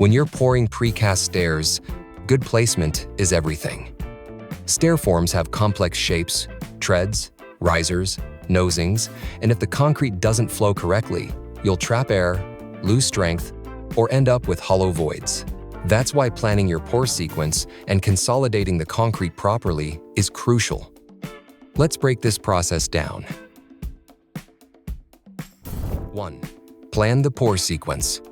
When you're pouring precast stairs, good placement is everything. Stair forms have complex shapes, treads, risers, nosings, and if the concrete doesn't flow correctly, you'll trap air, lose strength, or end up with hollow voids. That's why planning your pour sequence and consolidating the concrete properly is crucial. Let's break this process down. 1. Plan the pour sequence.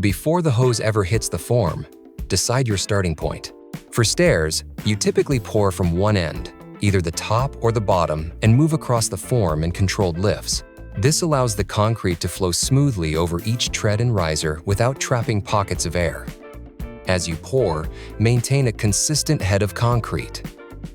Before the hose ever hits the form, decide your starting point. For stairs, you typically pour from one end, either the top or the bottom, and move across the form in controlled lifts. This allows the concrete to flow smoothly over each tread and riser without trapping pockets of air. As you pour, maintain a consistent head of concrete.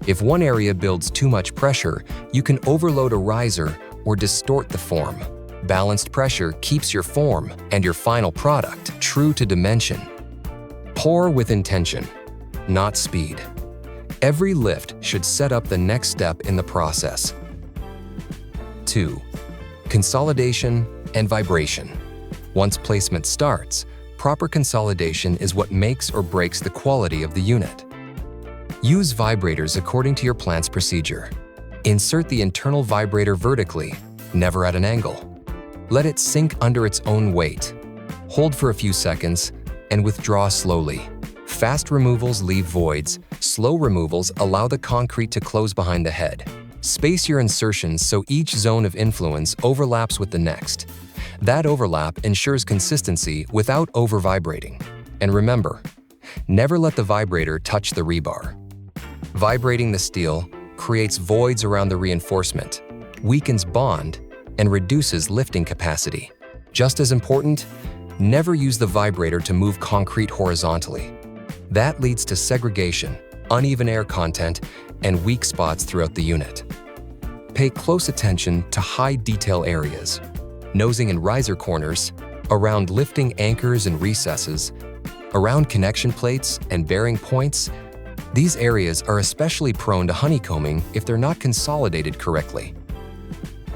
If one area builds too much pressure, you can overload a riser or distort the form. Balanced pressure keeps your form and your final product true to dimension. Pour with intention, not speed. Every lift should set up the next step in the process. 2. Consolidation and vibration. Once placement starts, proper consolidation is what makes or breaks the quality of the unit. Use vibrators according to your plant's procedure. Insert the internal vibrator vertically, never at an angle. Let it sink under its own weight. Hold for a few seconds and withdraw slowly. Fast removals leave voids. Slow removals allow the concrete to close behind the head. Space your insertions so each zone of influence overlaps with the next. That overlap ensures consistency without over-vibrating. And remember, never let the vibrator touch the rebar. Vibrating the steel creates voids around the reinforcement, weakens bond, and reduces lifting capacity. Just as important, never use the vibrator to move concrete horizontally. That leads to segregation, uneven air content, and weak spots throughout the unit. Pay close attention to high detail areas, nosing and riser corners, around lifting anchors and recesses, around connection plates and bearing points. These areas are especially prone to honeycombing if they're not consolidated correctly.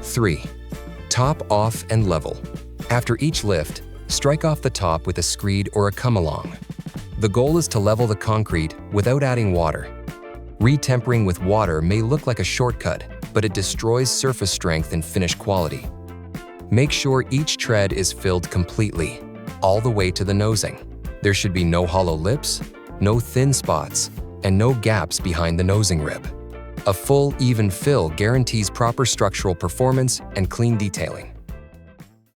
3. Top off and level. After each lift, strike off the top with a screed or a come-along. The goal is to level the concrete without adding water. Retempering with water may look like a shortcut, but it destroys surface strength and finish quality. Make sure each tread is filled completely, all the way to the nosing. There should be no hollow lips, no thin spots, and no gaps behind the nosing rib. A full, even fill guarantees proper structural performance and clean detailing.